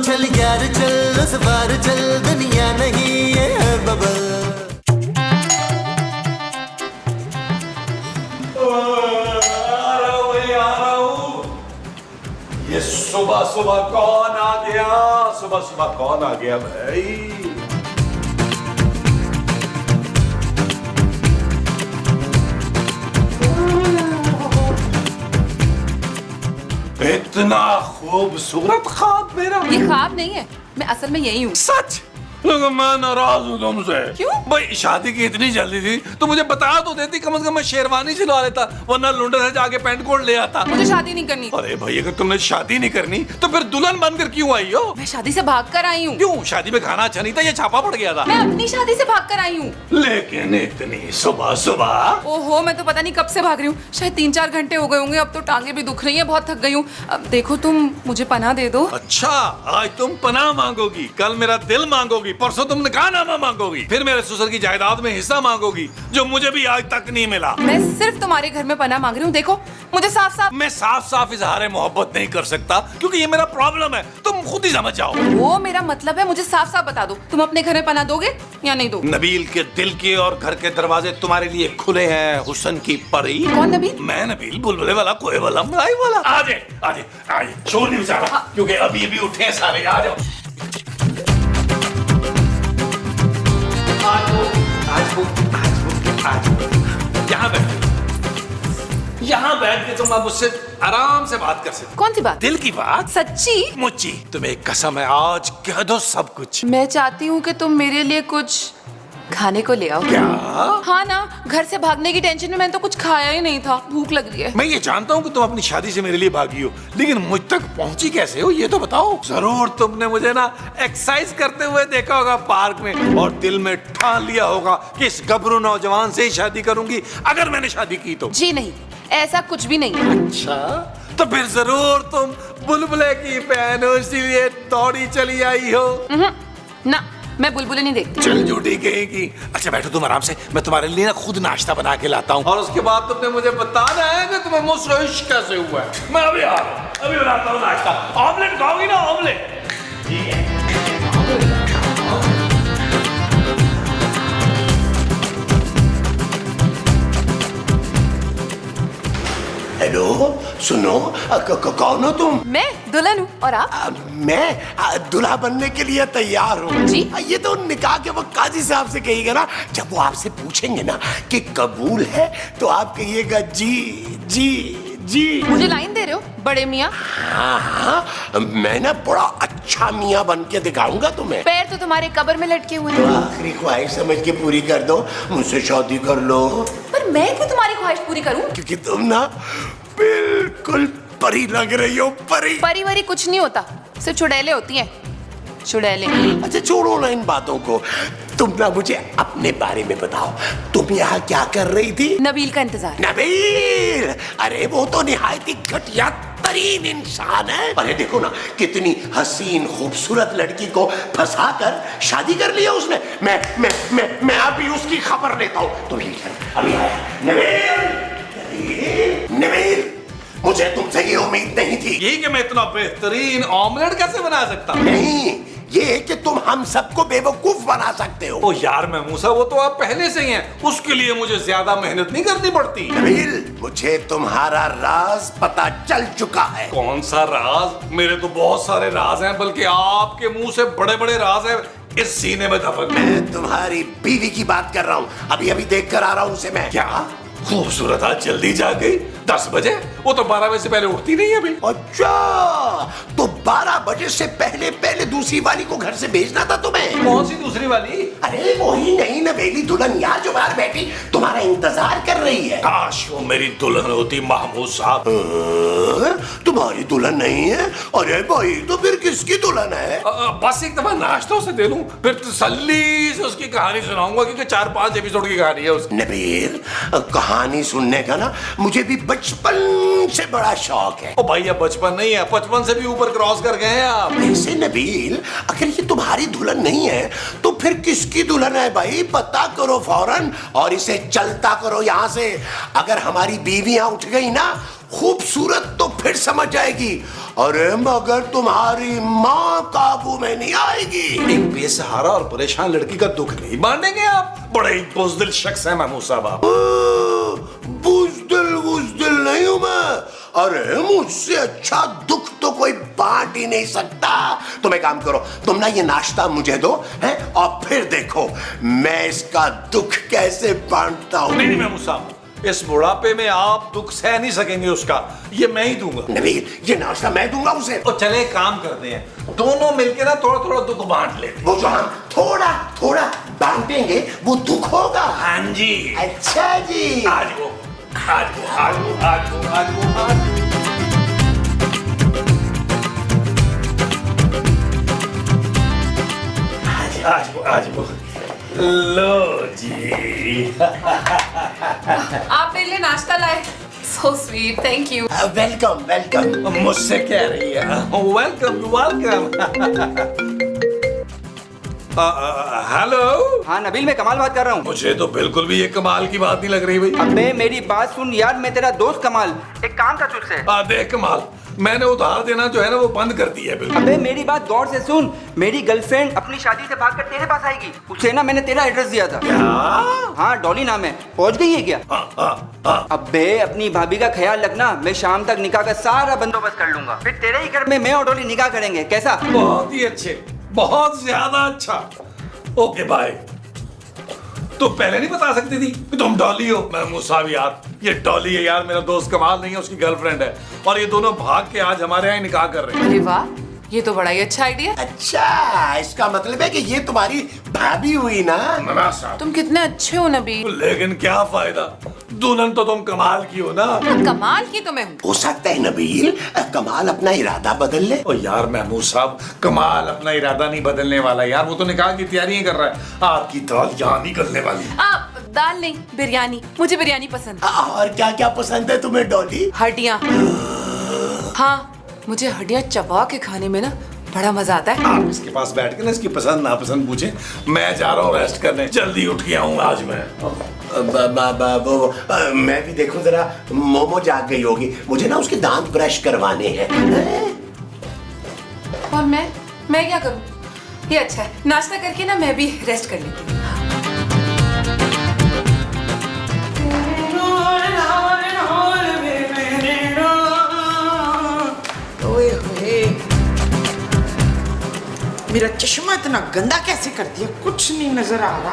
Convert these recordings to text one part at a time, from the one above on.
चल यार चल, उस बार चल, दुनिया नहीं ये है बबल। आ रहा हूँ। ये सुबह सुबह कौन आ गया? सुबह सुबह कौन आ गया भाई? इतना खूबसूरत ख्वाब मेरा। ये ख्वाब नहीं है, मैं असल में यही हूँ। सच? लेकिन मैं नाराज हूँ तुमसे। क्यों? भाई शादी की इतनी जल्दी थी तो मुझे बता तो देती, कम से कम मैं शेरवानी सिलवा लेता, वरना लुंडन से जाके पैंट कोट ले आता। मुझे शादी नहीं करनी। अरे भाई अगर तुमने शादी नहीं करनी तो फिर दुल्हन बनकर क्यों आई हो? मैं शादी से भाग कर आई हूँ। क्यों? शादी में खाना अच्छा नहीं था या छापा पड़ गया था? मैं अपनी शादी से भाग कर आई हूँ। लेकिन इतनी सुबह सुबह? ओहो, मैं तो पता नहीं कब से भाग रही हूँ, शायद 3-4 घंटे हो गए होंगे। अब तो टांगे भी दुख रही हैं, बहुत थक गई हूँ। अब देखो तुम मुझे पनाह दे दो। अच्छा, आज तुम पनाह मांगोगी, कल मेरा दिल मांगोगी, परसों तुम निकाहनामा मांगोगी, फिर मेरे ससुर की जायदाद में हिस्सा मांगोगी जो मुझे भी आज तक नहीं मिला। मैं सिर्फ तुम्हारे घर में पनाह मांग रही हूँ। देखो मुझे साफ साफ। मैं साफ साफ इजहार मोहब्बत नहीं कर सकता क्योंकि ये मेरा प्रॉब्लम है, तुम खुद ही समझ जाओ। वो मेरा मतलब है, मुझे साफ साफ बता दो, तुम अपने घर में पनाह दोगे या नहीं दोगे? नबील के दिल के और घर के दरवाजे तुम्हारे लिए खुले हैं, हुस्न की परी। कौन नबील? मैं नबील, बुलबुले वाला, कोए वाला, मलाई वाला। आजे आजे आजे, शोर नहीं मचाना क्योंकि अभी अभी उठे हैं सारे। आ जाओ। यहाँ बैठ के तुम अब मुझसे आराम से बात कर सकते। कौन सी बात? दिल की बात। सच्ची? मुच्ची, तुम्हें कसम है, आज कह दो सब कुछ। मैं चाहती हूँ कि तुम मेरे लिए कुछ खाने को ले आओ। क्या? हाँ ना, घर से भागने की टेंशन में मैंने तो कुछ खाया ही नहीं था, भूख लग रही है। मैं ये जानता हूँ कि तुम अपनी शादी से मेरे लिए भागी हो, लेकिन मुझ तक पहुंची कैसे हो ये तो बताओ। जरूर तुमने मुझे ना एक्सरसाइज करते हुए देखा होगा पार्क में और दिल में ठान लिया होगा कि इस गबरू नौजवान से ही शादी करूंगी अगर मैंने शादी की तो। जी नहीं, ऐसा कुछ भी नहीं है। अच्छा, तो फिर जरूर तुम बुलबुले की फैन हो इसीलिए दौड़ी चली आई हो। ना, मैं बुलबुलें नहीं देखती। चल झूठी कहेगी। अच्छा बैठो तुम आराम से, मैं तुम्हारे लिए ना खुद नाश्ता बना के लाता हूँ और उसके बाद तुमने मुझे बताना है कि तुम्हें मुझसे इश्क कैसे हुआ है। मैं अभी आ रहा हूँ, अभी बनाता हूँ नाश्ता। ऑमलेट खाओगी ना? ऑमलेट ठीक है। हेलो, सुनो, कौन हो तुम? मैं दुल्हन हूँ और आप? मैं दूल्हा बनने के लिए तैयार हूँ जी। ये तो निकाह के वक्त काजी साहब से कहिएगा ना, जब वो आपसे पूछेंगे ना कि कबूल है तो आप कहिएगा जी जी जी। मुझे लाइन दे रहे हो बड़े मियाँ? हाँ हाँ, मैं ना बड़ा अच्छा मियाँ बन के दिखाऊंगा तुम्हें। पैर तो तुम्हारे कब्र में लटके हुए तो हैं। आखिरी ख्वाहिश समझ के पूरी कर दो, मुझसे शादी कर लो। पर मैं क्यों तुम्हारी ख्वाहिश पूरी करूँ? क्योंकि तुम ना बिल्कुल परी लग रही हो, परी। परी वरी कुछ नहीं होता, सिर्फ चुड़ैले होती हैं, चुड़ैले। अच्छा छोड़ो ना इन बातों को, तुम ना मुझे अपने बारे में बताओ, तुम यहाँ क्या कर रही थी? नबील का इंतजार। नबील? अरे वो तो निहायत ही घटिया तरीन इंसान है। अरे देखो ना कितनी हसीन खूबसूरत लड़की को फंसाकर शादी कर लिया उसने। मैं अभी उसकी खबर लेता हूँ। तुम अभी आया। नबील, मुझे तुमसे ये उम्मीद नहीं थी। यही कि मैं इतना बेहतरीन ऑमलेट कैसे बना सकता हूँ? नहीं, ये कि तुम हम सबको बेवकूफ बना सकते हो। ओ यार मैं मूसा, वो तो आप पहले से ही हैं, उसके लिए मुझे ज्यादा मेहनत नहीं करनी पड़ती। नबील, मुझे तुम्हारा राज पता चल चुका है। कौन सा राज? मेरे तो बहुत सारे राज हैं, बल्कि आपके मुंह से बड़े बड़े राज हैं इस सीने में दफन। मैं तुम्हारी बीवी की बात कर रहा हूँ, अभी अभी देख कर आ रहा हूँ उसे मैं। क्या खूबसूरत, आज जल्दी जा गई 10 बजे? वो तो 12 बजे से पहले उठती नहीं है अभी। अच्छा, तो 12 बजे से पहले पहले दूसरी वाली को घर से भेजना था तुम्हें। कौन सी दूसरी वाली? अरे वही नहीं नवेली दुल्हन यार, जो बाहर बैठी तुम्हारा इंतजार कर रही है। काश वो मेरी दुल्हन होती महमूद साहब। तुम्हारी दुल्हन नहीं है? अरे भाई तो फिर किसकी दुल्हन है? बस एक दफा नाश्ता उसे दे लूं, फिर तसल्ली से उसकी कहानी सुनाऊंगा, क्योंकि 4-5 एपिसोड की कहानी है उसकी। नबील, कहानी सुनने का ना मुझे भी बचपन से बड़ा शौक है। ओ भाई अब बचपन नहीं है, 55 से भी ऊपर क्रॉस कर गए हैं आप। ऐसे नबील, अगर ये तुम्हारी दुल्हन नहीं है तो फिर किसकी दुल्हन है भाई? पता करो फौरन और इसे चलता करो यहाँ से। अगर हमारी बीवियां उठ गई ना खूबसूरत, तो फिर समझ जाएगी अरे मगर तुम्हारी माँ काबू में नहीं आएगी। एक बेसहारा और परेशान लड़की का दुख नहीं बांटेंगे आप? बड़े ही बुज़दिल शख्स हैं महमूद साहब आप। बुज़दिल नहीं हूं मैं। अरे मुझसे अच्छा दुख तो कोई बांट ही नहीं सकता। तुम एक काम करो, तुम ना ये नाश्ता मुझे दो हैं, और फिर देखो मैं इसका दुख कैसे बांटता हूँ। नहीं महमूद साहब, इस बुढ़ापे में आप दुख सह नहीं सकेंगे उसका, ये मैं ही दूंगा। नबील, ये नाश्ता मैं दूंगा उसे। तो चले काम करते हैं, दोनों मिलके ना थोड़ा थोड़ा दुख बांट लेते। वो जो हम थोड़ा थोड़ा बांटेंगे वो दुख होगा। हाँ जी। अच्छा जी। आज वो लो जी। आप मेरे लिए नाश्ता लाए। So sweet, thank you. Welcome welcome. मुझसे कह रही है वेलकम वेलकम। हेलो। हाँ नबील, मैं कमाल बात कर रहा हूँ। मुझे तो बिल्कुल भी ये कमाल की बात नहीं लग रही भाई। अबे मेरी बात सुन यार, मैं तेरा दोस्त कमाल, एक काम था तुझसे। देख कमाल, मैंने उधार देना जो है ना वो बंद कर दिया है बिल्कुल। अबे मेरी बात गौर से सुन, मेरी गर्लफ्रेंड अपनी शादी से भागकर तेरे पास आएगी। उसे ना मैंने तेरा एड्रेस दिया था। क्या? हाँ डॉली नाम है, पहुँच गई है क्या? हाँ। अबे अपनी भाभी का ख्याल रखना, मैं शाम तक निकाह का सारा बंदोबस्त कर लूंगा, फिर तेरे ही घर में मैं और डॉली निकाह करेंगे, कैसा? बहुत ही अच्छे, बहुत ज्यादा अच्छा। Okay bye. तो पहले नहीं बता सकती थी कि तुम डॉली हो? महमूद साहब यार, ये डॉली है यार, मेरा दोस्त कमाल नहीं है, उसकी गर्लफ्रेंड है, और ये दोनों भाग के आज हमारे यहाँ निकाह कर रहे हैं। अरे वाह, ये तो बड़ा ही अच्छा आइडिया। अच्छा, इसका मतलब है कि ये तुम्हारी भाभी हुई ना? मना साहब, तुम कितने अच्छे हो नबील। लेकिन क्या फायदा, दुल्हन तो तुम कमाल की हो ना। कमाल की तो मैं हूँ। हो सकता है नबील कमाल अपना इरादा बदल ले। ओ यार महमूद साहब, कमाल अपना इरादा नहीं बदलने वाला यार, वो तो निकाह की तैयारियां कर रहा है। आपकी दाल यहाँ निकलने वाली। दाल नहीं, बिरयानी। मुझे बिरयानी पसंद है। और क्या क्या पसंद है तुम्हें डॉली? हड्डियाँ। हाँ, मुझे हड्डियाँ चबा के खाने में ना बड़ा मजा आता है। आप इसके पास बैठ के ना इसकी पसंद नापसंद पूछे। मैं जा रहा हूँ रेस्ट करने, जल्दी उठ गया हूँ आज मैं। मैं भी देखो जरा, मोमो जाग गई होगी, मुझे ना उसके दांत ब्रश करवाने हैं। और मैं क्या करूँ? ये अच्छा है, नाश्ता करके ना मैं भी रेस्ट कर लेती हूँ। मेरा चश्मा इतना गंदा कैसे कर दिया, कुछ नहीं नजर आ रहा।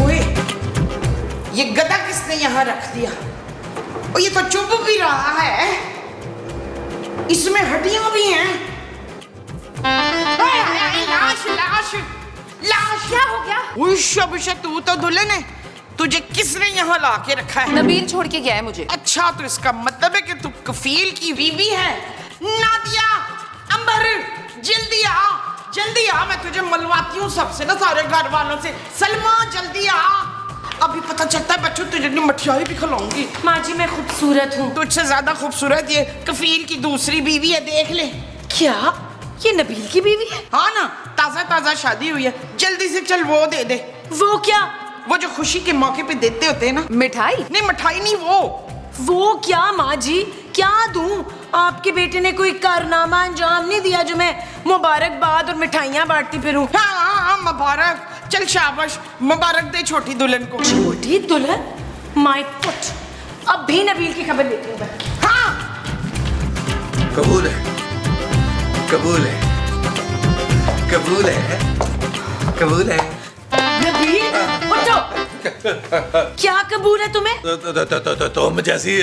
ओए, ये गधा किसने यहाँ रख दिया? और ये तो चुप भी रहा है, इसमें हड्डियां भी हैं। लाश लाश लाश। क्या हो गया? उश, तू तो दुल्हन है, तुझे किसने यहाँ ला के रखा है? नबील छोड़ के गया है मुझे। अच्छा, तो इसका मतलब है कि तू कफील की बीवी है। नादिया, अंबर, जल्दी आ, मैं तुझे मलवाती हूँ सबसे ना, सारे घर वालों से। सलमा जल्दी आ, अभी पता चलता है बच्चों तुझे मठियाई भी खिलाऊंगी। माँ जी मैं खूबसूरत हूँ। तुझसे ज्यादा खूबसूरत ये कफील की दूसरी बीवी है, देख ले। क्या ये नबील की बीवी है? हाँ ना, ताजा शादी हुई है, जल्दी से चल वो दे दे। वो क्या? वो जो खुशी के मौके पे देते होते हैं ना। मिठाई? नहीं मिठाई नहीं, वो क्या माँ जी, क्या दूं? आपके बेटे ने कोई कारनामा अंजाम नहीं दिया जो मैं मुबारकबाद और मिठाइयाँ बांटती फिरूं? हाँ, मुबारक। चल शाबाश, मुबारक दे छोटी दुल्हन को। छोटी दुल्हन? My foot. अब भी नबील की खबर लेती हूँ। हाँ, कबूल है, कबूल है, कबूल है, कबूल है। नबील उठो। क्या कबूल है तुम्हें? तुम जैसी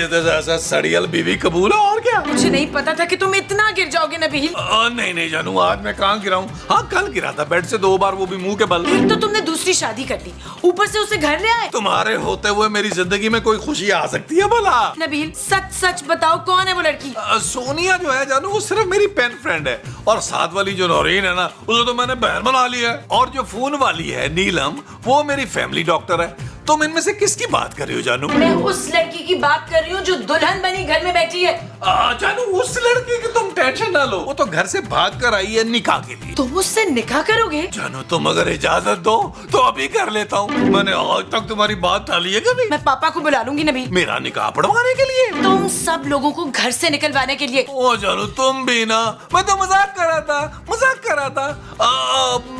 सड़ियल बीवी कबूल है, और क्या? मुझे नहीं पता था कि तुम इतना गिर जाओगे नबील। नहीं जानू, आज मैं कहाँ गिरा हूँ? हाँ कल गिरा था बेड से 2 बार, वो भी मुंह के बल। एक तो तुमने दूसरी शादी कर ली, ऊपर से उसे घर ले आए। तुम्हारे होते हुए मेरी जिंदगी में कोई खुशी आ सकती है भला? नबील सच बताओ, कौन है वो लड़की? सोनिया जो है जानू, वो सिर्फ मेरी पेन फ्रेंड है, और साथ वाली जो नौरीन है ना, उसे तो मैंने बहन बना लिया है, और जो फोन वाली है नीलम, वो मेरी फैमिली डॉक्टर है। तुम इनमें से किसकी बात कर रही हो जानू? मैं उस लड़की की बात कर रही हूँ जो दुल्हन बनी घर में बैठी है। जानू, उस लड़की की तुम टेंशन ना लो, वो तो घर से भाग कर आई है निकाह के लिए। तुम उससे निकाह करोगे? जानू तुम अगर इजाजत दो तो अभी कर लेता हूँ। मैंने आज तक तुम्हारी बात टाली है कभी? मैं पापा को बुला लूंगी नबी। मेरा निकाह पढ़वाने के लिए? तुम सब लोगों को घर से निकलवाने के लिए। ओ जानू तुम भी ना, मैं तो मजाक कर रहा था, मजाक कर रहा था।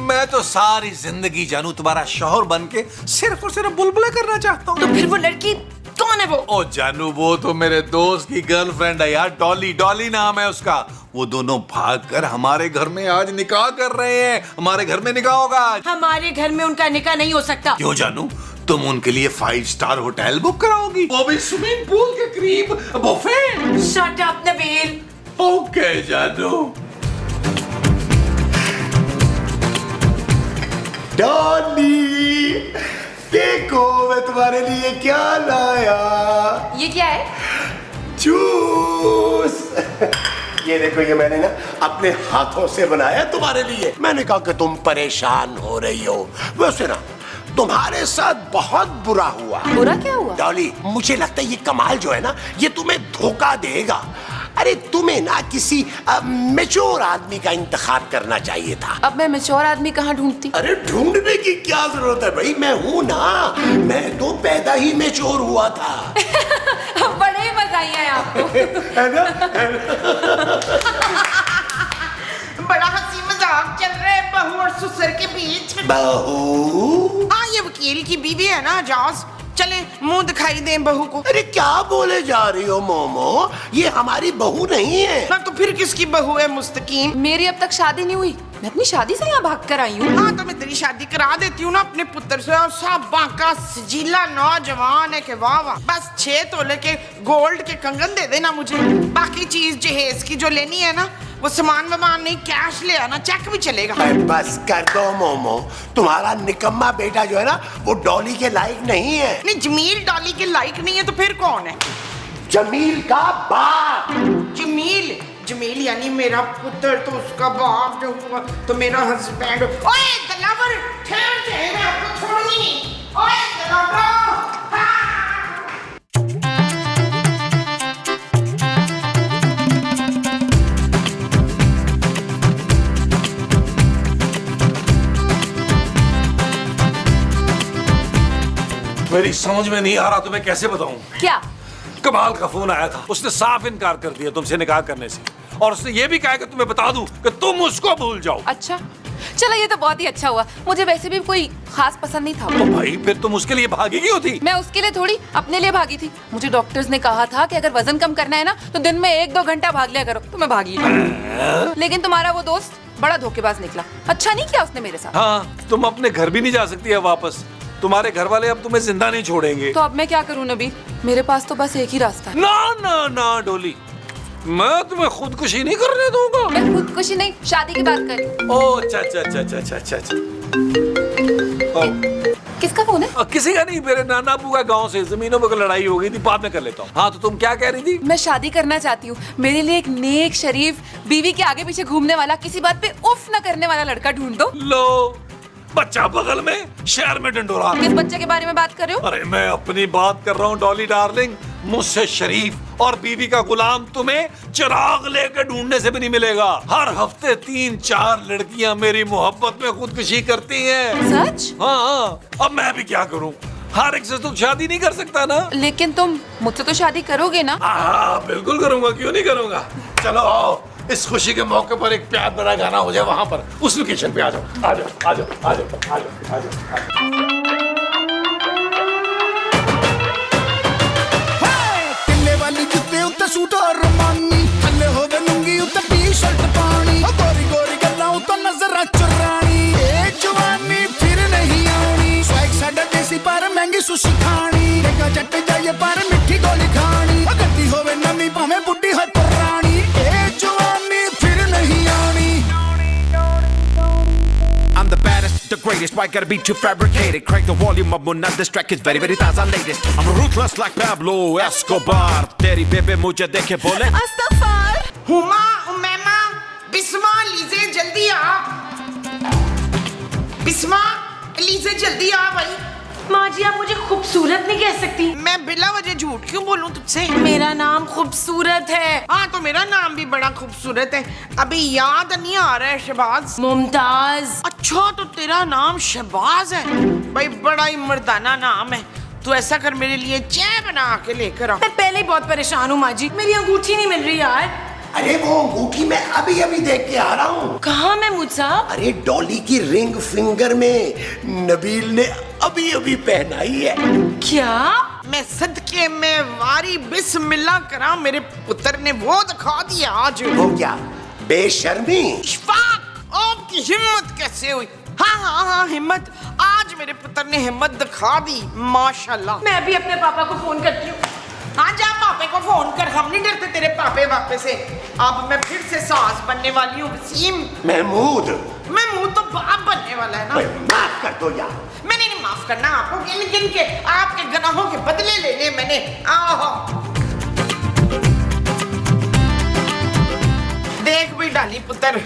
मैं तो सारी जिंदगी जानू तुम्हारा शौहर बन के सिर्फ और सिर्फ बुलबुले करना चाहता हूँ। तो फिर वो लड़की कौन है वो? ओ जानू वो तो मेरे दोस्त की गर्लफ्रेंड है यार, डॉली, डॉली नाम है उसका। वो दोनों भागकर हमारे घर में आज निकाह कर रहे हैं। हमारे घर में निकाह होगा आज। हमारे घर में उनका निकाह नहीं हो सकता। क्यों जानू? तुम उनके लिए 5 स्टार होटल बुक कराओगी, वो भी स्विमिंग पूल के करीब, buffet. Shut up Nabeel. Okay जानू। डॉली देखो मैं तुम्हारे लिए क्या लाया। ये क्या है? जूस। ये देखो, ये मैंने ना अपने हाथों से बनाया तुम्हारे लिए। मैंने कहा कि तुम परेशान हो रही हो, वैसे ना तुम्हारे साथ बहुत बुरा हुआ। बुरा क्या हुआ? डॉली मुझे लगता है ये कमाल जो है ना, ये तुम्हें धोखा देगा। अरे तुम्हें ना किसी मैच्योर आदमी का इंतखाब करना चाहिए था। अब मैं मैच्योर आदमी कहाँ ढूंढती? अरे ढूंढने की क्या जरूरत है भाई, मैं हूं ना। मैं तो पैदा ही मैच्योर हुआ था। बड़े ही बधाई है आपको। है ना? बड़ा हंसी मजाक चल रहा है बहू और ससुर के बीच। बहू? हाँ, ये वकील की बीवी है ना जाज। चले मुंह दिखाई दें बहू को। अरे क्या बोले जा रही हो मोमो, ये हमारी बहू नहीं है। ना तो फिर किसकी बहू है मुस्तकीम? मेरी अब तक शादी नहीं हुई, मैं अपनी शादी से यहाँ भाग कर आई हूँ। हाँ तो मैं तेरी शादी करा देती हूँ ना अपने पुत्र से। और सब बाका सजीला नौजवान है कि वाह वाह। बस 6 तोले के गोल्ड के कंगन दे देना मुझे। बाकी चीज जहेज की जो लेनी है ना, वो सामान वामान नहीं, कैश ले आना, चेक भी चलेगा। बस कर दो मोमो, तुम्हारा निकम्मा बेटा जो है ना वो डॉली के लायक नहीं है। नहीं, जमील डॉली के लायक नहीं है तो फिर कौन है? जमील का बाप। जमील? जमील यानी मेरा पुत्र, तो उसका बाप जो हुआ तो मेरा हस्बैंड। ओए दलावर, ठहर जा, मैं आपको छोड़ूंगी नहीं। ओए दलावर। मेरी समझ में नहीं आ रहा, तुम्हें कैसे बताऊं? क्या? कमाल का फोन आया था, उसने साफ इनकार कर दिया तुमसे निकाह करने से, और उसने ये भी कहा कि तुम्हें बता दूं कि तुम उसको भूल जाओ। अच्छा, चलो ये तो बहुत ही अच्छा हुआ। मुझे वैसे भी कोई खास पसंद नहीं था। तो भाई फिर तुम उसके लिए भागी क्यों थी? मैं उसके लिए थोड़ी, अपने लिए भागी थी। मुझे डॉक्टर्स ने कहा था कि अगर वजन कम करना है ना तो दिन में 1-2 घंटा भाग लिया करो, तो मैं भागी। लेकिन तुम्हारा वो दोस्त बड़ा धोखेबाज निकला। अच्छा नहीं किया उसने मेरे साथ। हाँ, तुम अपने घर भी नहीं जा सकती है वापस। तुम्हारे घर वाले अब तुम्हें जिंदा नहीं छोड़ेंगे। तो अब मैं क्या करूं नबी? मेरे पास तो बस एक ही रास्ता है। ना ना ना डोली, मैं तुम्हें खुदकुशी नहीं करने दूंगा। मैं खुदकुशी नहीं, शादी की बात कर रही हूं। ओ अच्छा अच्छा अच्छा अच्छा अच्छा अच्छा। किसका फोन है? किसी का नहीं, मेरे नाना अबू का गांव से जमीनों पर लड़ाई हो गई थी, बाद में कर लेता हूँ। हाँ तो तुम क्या कह रही थी? मैं शादी करना चाहती हूँ। मेरे लिए एक नेक शरीफ बीवी के आगे पीछे घूमने वाला, किसी बात पे उफ न करने वाला लड़का ढूंढ दो। लो, बच्चा बगल में, शहर में डंडोरा। किस बच्चे के बारे में बात कर रहे हो? अरे मैं अपनी बात कर रहा हूँ डॉली डार्लिंग। मुझसे शरीफ और बीवी का गुलाम तुम्हें चिराग लेकर ढूंढने से भी नहीं मिलेगा। हर हफ्ते 3-4 लड़कियां मेरी मोहब्बत में खुदकुशी करती हैं। सच? हाँ, अब मैं भी क्या करूं? हर एक से तुम शादी नहीं कर सकता ना। लेकिन तुम मुझसे तो शादी करोगे ना? हाँ बिल्कुल करूंगा, क्यों नहीं करूंगा। चलो आओ, इस खुशी के मौके पर एक प्यार भरा गाना हो जाए वहां पर, उस लोकेशन पे आ जाओ। आ जाओ आ जाओ आ जाओ आ जाओ आ जाओ। किले वाली जुत्ते उत्ते सूट और रोमानी, थल्ले होवे लुंगी उत्ते टी-शर्ट पानी, गोरी गोरी गल्लां उत्ते नजरां चुरानी, ए जवानी फिर नहीं आनी, स्वैग साडा देसी पर महंगी सुशी खानी, देखा जट जाइए पर मिठी गोली खानी, गड्डी होवे नवी भाਵੇਂ बुड्ढी हो पुरानी, ए जवानी फिर नहीं आनी। I'm the baddest, the greatest, why gotta be too fabricated? Crank the volume up, not this track is very, very taza latest. I'm ruthless like Pablo Escobar. तेरी बेबे मुझे देखे बोले अस्तगफार। हुमा, उमैमा, बिस्मा, लीजे जल्दी आ। बिस्मा, लीजे जल्दी आ भाई। माँ जी आप मुझे खूबसूरत नहीं कह सकती। मैं बिला वजह झूठ क्यों बोलूं तुझसे? मेरा नाम खूबसूरत है। हाँ तो मेरा नाम भी बड़ा खूबसूरत है, अभी याद नहीं आ रहा है। शहबाज। मुमताज। अच्छा तो तेरा नाम शहबाज है? भाई बड़ा ही मर्दाना नाम है। तू ऐसा कर, मेरे लिए चाय बना के लेकर आ। मैं पहले ही बहुत परेशान हूँ माँ जी, मेरी अंगूठी नहीं मिल रही यार। अरे वो अंगूठी मैं अभी अभी देख के आ रहा हूँ। कहाँ महमूद साहब? अरे डॉली की रिंग फिंगर में नबील ने अभी अभी पहनाई है। क्या? मैं सदके में वारी बिस्मिल्लाह करा, मेरे पुत्र ने वो दिखा दिया आज। वो क्या बेशर्मी। इशफाक आपकी हिम्मत कैसे हुई? हाँ हिम्मत, आज मेरे पुत्र ने हिम्मत दिखा दी माशाल्लाह। मैं अभी अपने पापा को फोन करती हूँ। हाँ जा पापे को फोन कर, हम नहीं डरते तेरे पापे वापे से। अब मैं फिर से सास बनने वाली हूँ वसीम। महमूद तो बाप बनने वाला है ना। माफ कर दो यार। मैंने नहीं माफ करना आपको, गिन गिन के आपके गुनाहों के बदले लेने मैंने। देख भी डाली पुत्र,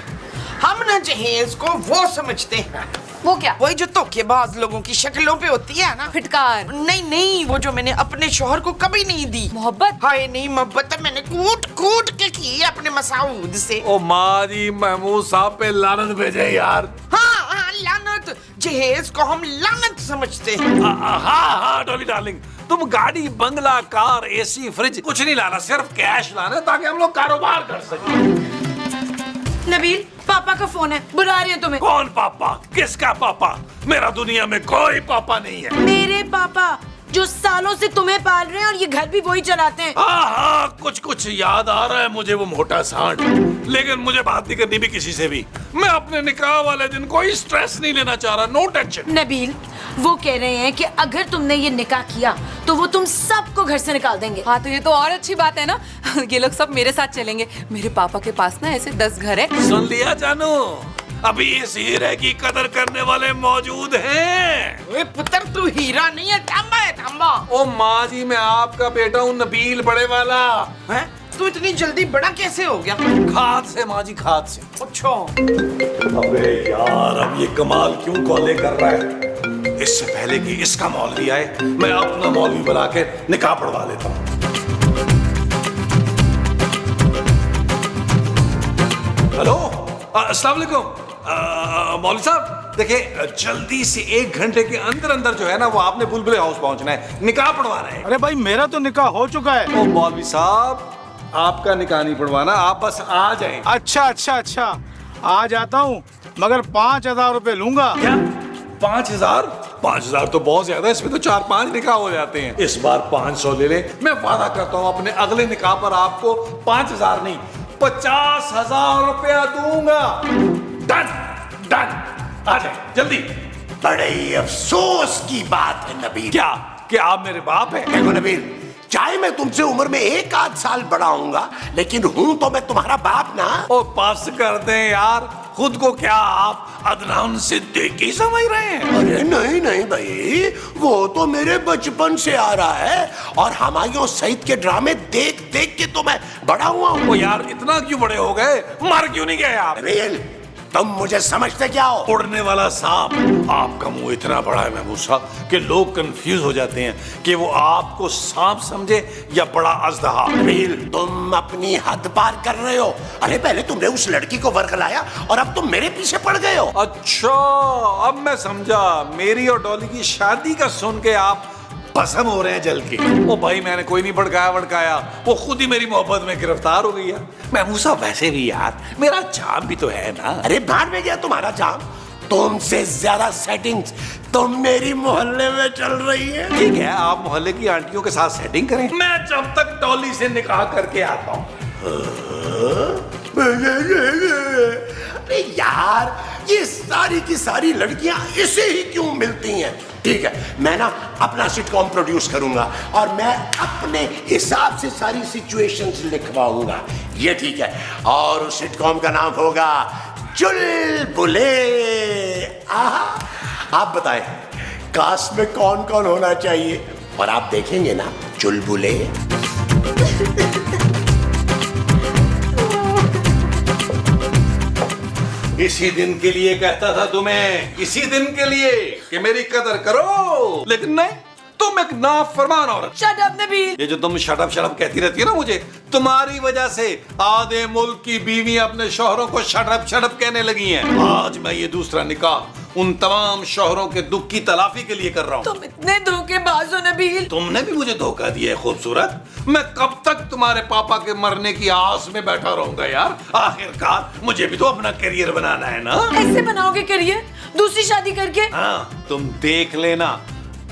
हम ना जहेज को वो समझते हैं। वो क्या? वही जो धोखेबाज लोगों की शक्लों पे होती है ना। फिटकार? नहीं, वो जो मैंने अपने शोहर को कभी नहीं दी। मोहब्बत? हाय नहीं, मोहब्बत मैंने कूट कूट के की है अपने मसाऊद से। ओ माँ जी महमूद साहब पे लानत भेजे यार। हाँ लानत, जहेज को हम लानत समझते हैं। हाँ डॉली डार्लिंग, तुम गाड़ी, बंगला, कार, एसी, फ्रिज कुछ नहीं लाना, सिर्फ कैश लाना ताकि हम लोग कारोबार कर सकें। नबील पापा का फोन है, बुला रहे हैं तुम्हें। कौन पापा? किसका पापा? मेरा दुनिया में कोई पापा नहीं है। मेरे पापा जो सालों से तुम्हें पाल रहे हैं और ये घर भी वही चलाते हैं। हाँ कुछ याद आ रहा है मुझे, वो मोटा सांड। लेकिन मुझे बात नहीं करनी भी किसी से भी। मैं अपने निकाह वाले दिन कोई स्ट्रेस नहीं लेना चाह रहा, नो टेंशन। नबील वो कह रहे हैं कि अगर तुमने ये निकाह किया तो वो तुम सबको घर से निकाल देंगे। हाँ तो ये तो और अच्छी बात है ना। ये लोग सब मेरे साथ चलेंगे। मेरे पापा के पास ना ऐसे 10 घर है। सुन लिया जानू, अभी इस हीरे की कदर करने वाले मौजूद हैं। ओए पुत्र तू हीरा नहीं है, तांबा है तांबा। ओ माँ जी मैं आपका बेटा हूँ, नबील बड़े वाला। हैं? तू इतनी जल्दी बड़ा कैसे हो गया? खाद से माँ जी, खाद से। अच्छा अबे यार अब ये कमाल क्यों कॉले कर रहा है? इससे पहले कि इसका मौलवी आए, मैं अपना मौलवी बुला के निकाह पढ़वा लेता हूँ। हेलो अस्सलाम वालेकुम मौलवी साहब, देखिए जल्दी से 1 घंटे के अंदर अंदर जो है ना वो आपने बुलबुले हाउस पहुंचना है, निकाह पढ़वाना है। अरे भाई मेरा तो निकाह हो चुका है। ओ मौलवी साहब आपका निकाह नहीं पढ़वाना, आप बस आ जाएं। अच्छा आ जाता हूँ, मगर 5,000 रुपए लूंगा। क्या 5,000 तो बहुत ज्यादा है, इसमें तो 4-5 निकाह हो जाते हैं। इस बार 500 ले लें, मैं वादा करता हूँ अपने अगले निकाह पर आपको 5,000 नहीं 50,000 रुपया दूंगा। डन आ जाए जल्दी। बड़े अफसोस की बात है नबील। क्या आप मेरे बाप हैं? देखो नबील, चाहे मैं तुमसे उम्र में 1 साल बड़ा हूँगा, लेकिन हूँ तो मैं तुम्हारा बाप ना। ओ पास कर दें यार, खुद को क्या आप अदनान सिद्दीकी समझ रहे हैं? अरे नहीं भाई, वो तो मेरे बचपन से आ रहा है और हुमायूं सईद के ड्रामे देख देख के तो मैं बड़ा हुआ हूँ। ओ यार इतना क्यों बड़े हो गए, मर क्यों नहीं गए आप? नबील तुम मुझे समझते क्या हो? उड़ने वाला सांप। आपका मुंह इतना बड़ा है महमूद साहब कि लोग कंफ्यूज हो जाते हैं कि वो आपको सांप समझे या बड़ा अजदहा। नबील तुम अपनी हद पार कर रहे हो। अरे पहले तुमने उस लड़की को वर्गलाया और अब तुम मेरे पीछे पड़ गए हो। अच्छा अब मैं समझा, मेरी और डॉली की शादी का सुन के आप भस्म हो रहे हैं जल के। ओ भाई मैंने कोई नहीं भड़काया, वो खुद ही मेरी मोहब्बत में गिरफ्तार हो गई है। महमूद साहब वैसे भी यार मेरा जाम भी तो है ना। अरे भाड़ में गया तुम्हारा जाम, तुमसे ज्यादा सेटिंग्स तो मेरी मोहल्ले में चल रही है। ठीक है आप मोहल्ले की आंटियों के साथ सेटिंग करें, मैं जब तक डॉली से निकाह करके आता हूँ। अरे यार ये सारी की सारी लड़कियां इसे ही क्यों मिलती हैं? ठीक है मैं ना अपना सिटकॉम प्रोड्यूस करूंगा और मैं अपने हिसाब से सारी सिचुएशंस लिखवाऊंगा, ये ठीक है। और उस सिटकॉम का नाम होगा चुलबुले। आप बताएं कास्ट में कौन कौन होना चाहिए? और आप देखेंगे ना चुलबुले। इसी दिन के लिए कहता था तुम्हें, इसी दिन के लिए कि मेरी कदर करो, लेकिन नहीं, तुम एक नाफरमान औरत। Shut up Nabeel. ये जो तुम शटअप शटअप कहती रहती है ना मुझे, तुम्हारी वजह से आधे मुल्क की बीवी अपने शौहरों को शटअप शटअप कहने लगी हैं। आज मैं ये दूसरा निकाह उन तमाम शौहरों के दुख की तलाफी के लिए कर रहा हूँ। तुम इतने धोखेबाज हो नबील। तुमने भी मुझे धोखा दिया है खूबसूरत। मैं कब तक तुम्हारे पापा के मरने की आस में बैठा रहूंगा यार। आखिरकार मुझे भी तो अपना करियर बनाना है ना। ऐसे बनाओगे करियर दूसरी शादी करके? हाँ, तुम देख लेना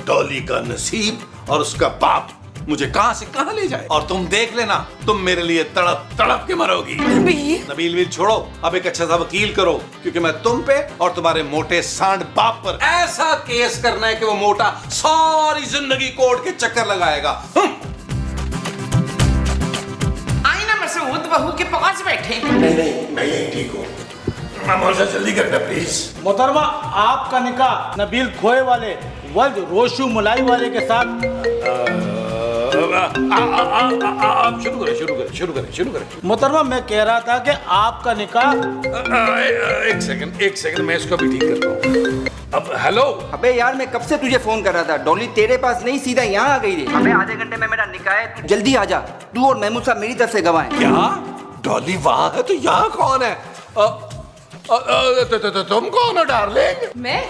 डॉली का नसीब और उसका बाप मुझे कहां से कहां ले जाए, और तुम देख लेना तुम मेरे लिए तड़प तड़प के मरोगी। नबील वील छोड़ो, अब एक अच्छा सा वकील करो, क्योंकि मैं तुम पे और तुम्हारे मोटे सांड बाप पर ऐसा केस करना है कि वो मोटा सारी जिंदगी कोर्ट के चक्कर लगाएगा। आई ना मसूद बहू के पास बैठे। नहीं मैं यही ठीक हूँ। मौसा जल्दी करना प्लीज। मोहतरमा, आपका निकाह नबील खोए वाले वल्द रोशू मुलाई वाले के साथ। आप शुरू करें। मोहतरमा, मैं कह रहा था कि आपका निकाह। एक सेकंड मैं इसको भी ठीक करता हूँ। अब हेलो। अबे यार, मैं कब से तुझे फोन कर रहा था। डॉली तेरे पास नहीं, सीधा यहाँ आ गई रे। अबे आधे घंटे में मेरा निकाह है, तू जल्दी आ जा। तू और महमूद साहब मेरी तरफ से गवाह हैं। क्या डॉली वहां है तो यहाँ कौन है? तुम कौन हो डार्लिंग? मैं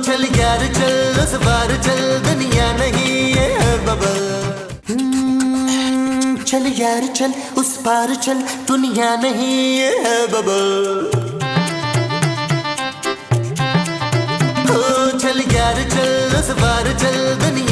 चल यार चल उस बार चल दुनिया नहीं है बबल। चल यार चल उस पार चल दुनिया नहीं है बबल। चल यार चल उस बार चल दुनिया